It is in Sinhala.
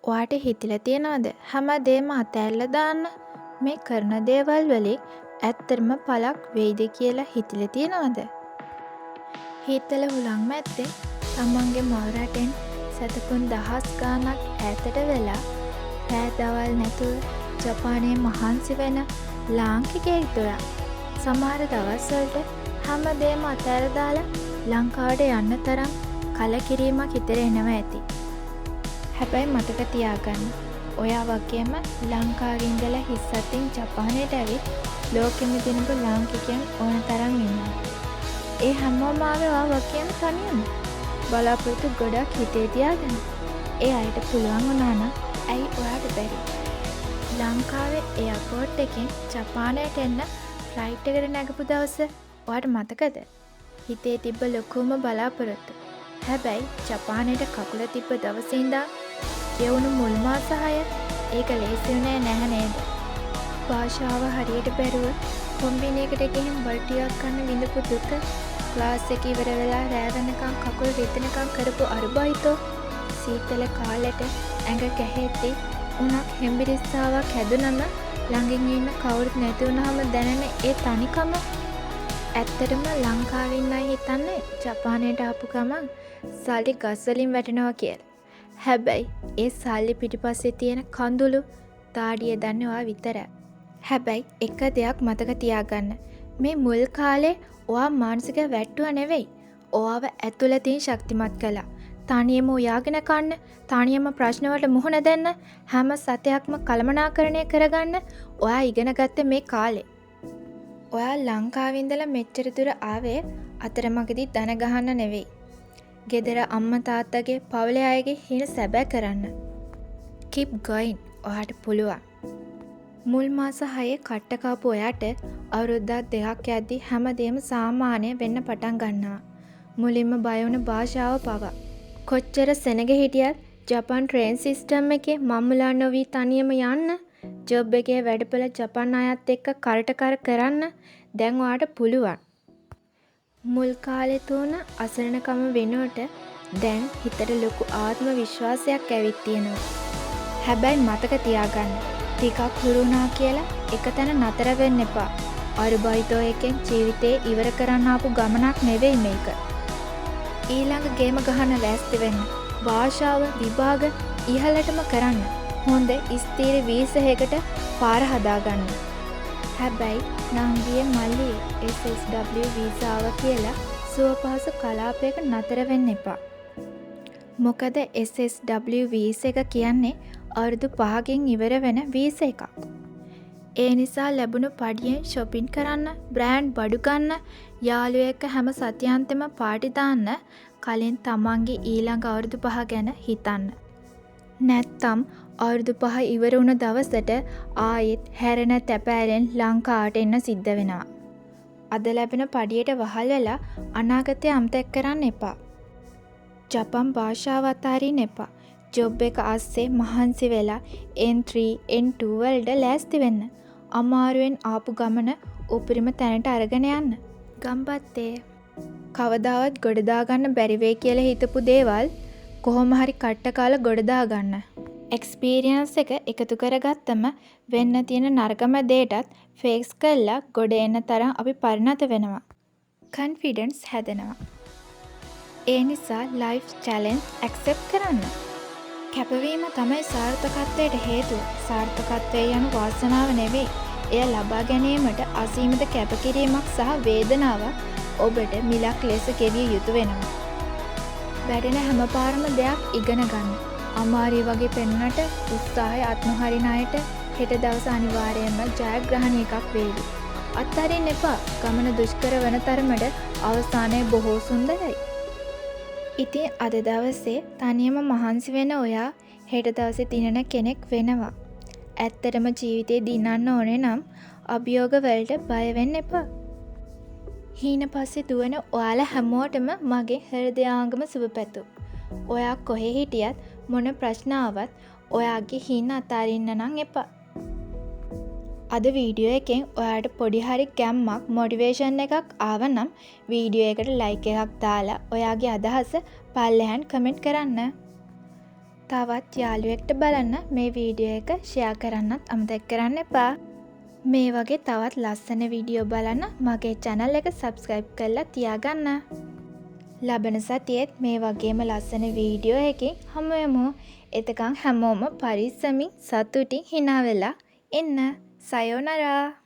ඔයාට හිතිලා තියෙනවද හැමදේම අතෑරලා දාන්න? මේ කරන දේවල් වලින් ඇත්තටම පළක් වෙයිද කියලා හිතිලා තියෙනවද? හිතලා හුලං මැද්දේ තමන්ගේ මව රටෙන් සතපුන් දහස් ගාණක් ඈතට වෙලා රෑ දවල් නැතුව ජපානයේ මහන්සි වෙන ලාංකිකයෙක් දොයා සමහර දවස්වලට හැමදේම අතෑර දාලා ලංකාවට යන්න තරම් කලකිරීමක් හිතට එනවා ඇති. හැබැයි මතක තියාගන්න, ඔයා වගේම ලංකාවේ ඉඳලා හිස් අතින් ජපානයට ඇවිත් ලෝකෙම දිනපු ලාංකිකයන් ඕන තරම් ඉන්නවා. ඒ හැමෝම ආවේ ඔයා වගේම තනියම. බලාපොරොත්තු ගොඩක් හිතේ තියාගන්න. ඒ අයට පුළුවන් වුණා නම් ඇයි ඔයාට බැරි? ලංකාවේ එයාපෝට් එකෙන් ජපානයට එන්න ෆ්ලයිට් එකට නැගපු දවස ඔයාට මතකද? හිතේ තිබ්බ ලොකුම බලාපොරොත්තු. හැබැයි ජපානයට කකුල තිබ්බ දවසේ ඉඳන් ගෙවුණු මුල් මාස 6 ඒක ලේසි වුණේ නැහැ නේද? භාෂාව හරියට බැරුව කොම්බිනි එකට ගිහින් බඩ ටිකක් කන්න විඳපු දුක, ක්ලාස් එක ඉවර වෙලා රෑ වෙනකන් කකුල් රිදෙනකන් කරපු අරුබයිතෝ, සීතල කාලෙට ඇඟ කැහෙද්දි උණක් හෙම්බිරිස්සාවක් හැදුනම ළඟින් ඉන්න කවුරුත් නැති වුනහම දැනෙන ඒ තනිකම. ඇත්තටම ලංකාවේ ඉන්න අය හිතන්නේ ජපානයට ආපු ගමන් සල්ලි ගස් වලින් වැටෙනවා කියලා. හැබැයි ඒ සල්ලි පිටිපස්සේ තියෙන කඳුළු දාඩිය දන්නේ ඔයා විතරයි. හැබැයි එක දෙයක් මතක තියාගන්න. මේ මුල් කාලේ ඔයා මානසික වැට්ටුව නෙවෙයි. ඔයාව ඇතුළතින් ශක්තිමත් කළා. තනියම උයාගෙන කන්න, තනියම ප්‍රශ්න වලට මුහුණ දෙන්න, හැම සතයක්ම කළමනාකරණය කරගන්න ඔයා ඉගෙන ගත්ත මේ කාලේ. ඔයා ලංකාවේ ඉඳලා මෙච්චර දුර ආවේ අතරමඟදී දන ගහන්න නෙවෙයි. ගෙදර අම්මා තාත්තගේ පවුලේ අයගේ හිණ සැබෑ කරන්න. keep going. ඔයාට පුළුවන්. මුල් මාස 6 කට්ට කාපු ඔයාට අවුරුද්දක් දෙකක් යද්දි හැමදේම සාමාන්‍ය වෙන්න පටන් ගන්නවා. මුලින්ම බය වුණ භාෂාව පවා. කොච්චර සෙනග හිටියත් ජපාන් ට්‍රේන් සිස්ටම් එකේ මම්මුලා නොවී තනියම යන්න, ජොබ් එකේ වැඩපළ ජපාන් අයත් එක්ක කරට කර කරන්න දැන් ඔයාට පුළුවන්. මුල් කාලේ තුන අසරණකම වෙනුවට දැන් හිතට ලොකු ආත්ම විශ්වාසයක් ඇවිත් තියෙනවා. හැබැයි මතක තියාගන්න, ටිකක් හුරුුණා කියලා එක තැන නතර වෙන්න එපා. අරුබයිතෝ එකෙන් ජීවිතේ ඉවර කරන්න ආපු ගමනක් නෙවෙයි මේක. ඊළඟ ගේම ගහන්න ලෑස්ති වෙන්න. භාෂාව විභාග ඉහළටම කරන්න. හොඳ ස්ථීර වීසයකට පාර හදාගන්න. හැබැයි නංගියේ මල්ලියේ SSW වීසාව කියලා සුවපහසු කලාපයක නතර වෙන්න එපා. මොකද SSW වීස එක කියන්නේ අවුරුදු 5කින් ඉවර වෙන වීස එකක්. ඒ නිසා ලැබුණු පඩියෙන් shopping කරන්න, බ්‍රෑන්ඩ් බඩු ගන්න, යාළුවෝ එක්ක හැම සතියාන්තෙම පාටි දාන්න කලින් තමන්ගේ ඊළඟ අවුරුදු 5 ගැන හිතන්න. නැත්තම් අවුරුදු 5 ඉවර වුණ දවසට ආයෙත් හැරෙන තැපෑලෙන් ලංකාවට එන්න සිද්ධ වෙනවා. අද ලැබෙන පඩියට වහල් වෙලා අනාගතය අමතක කරන්න එපා. ජපන් භාෂාව අතාරින්න එපා. ජොබ් එක අස්සේ මහන්සි වෙලා N3 N2 වලට ලෑස්ති වෙන්න. අමාරුවෙන් ආපු ගමන උපරිම තැනට අරගෙන යන්න. ගම්බත්තේ. කවදාවත් ගොඩ දාගන්න බැරි වෙයි කියලා හිතපු දේවල් කොහොම හරි කට්ට කාලා ගොඩ දාගන්න. එක්ස්පීරියන්ස් එක එකතු කරගත්තම වෙන්න තියෙන නරකම දේටත් ෆේස් කරලා ගොඩ එන්න තරම් අපි පරිණත වෙනවා. කන්ෆිඩන්ස් හැදෙනවා. ඒ නිසා ලයිෆ් චැලෙන්ජ් ඇක්සෙප්ට් කරන්න. කැපවීම තමයි සාර්ථකත්වයට හේතුව. සාර්ථකත්වය යනු වාසනාව නෙවෙයි. එය ලබා ගැනීමට අසීමිත කැපකිරීමක් සහ වේදනාවක් ඔබට මිලක් ලෙස ගෙවිය යුතු වෙනවා. වැඩෙන හැම පාරම දෙයක් ඉගෙන ගන්න. අමාරුයි වගේ පෙනුනට උත්සාහය අත්නොහරින අයට හෙට දවස අනිවාර්යයෙන්ම ජයග්‍රහණ එකක් වේවි. අත්හරින්න එපා. ගමන දුෂ්කර වන තරමට අවසානයේ බොහෝ සුන්දරයි. ඉතින් අද දවසේ තනියම මහන්සි වෙන ඔයා හෙට දවසේ දිනන කෙනෙක් වෙනවා. ඇත්තටම ජීවිතේ දිනන්න ඕනේ නම් අභියෝග වලට බය වෙන්න එපා. හීන පස්සේ දුවන ඔයාලා හැමෝටම මගේ හෘදයාංගම සුබපැතුම්. ඔයා කොහේ හිටියත් මොන ප්‍රශ්න ආවත් ඔයාගේ හීන අතාරින්න නම් එපා. අද වීඩියෝ එකෙන් ඔයාට පොඩි හරි ගැම්මක් මොටිවේෂන් එකක් ආවනම් වීඩියෝ එකට ලයික් එකක් දාලා ඔයාගේ අදහස පල්ලෙහාන් කමෙන්ට් කරන්න. තවත් යාළුවෙක්ට බලන්න මේ වීඩියෝ එක ෂෙයා කරන්නත් අමතක කරන්න එපා. මේ වගේ තවත් ලස්සන වීඩියෝ බලන්න මගේ channel එක subscribe කරලා තියාගන්න. ලබන සතියේත් මේ වගේම ලස්සන වීඩියෝ එකකින් හමු වෙමු. එතකන් හැමෝම පරිස්සමින් සතුටින් hina වෙලා ඉන්න. සයෝනරා.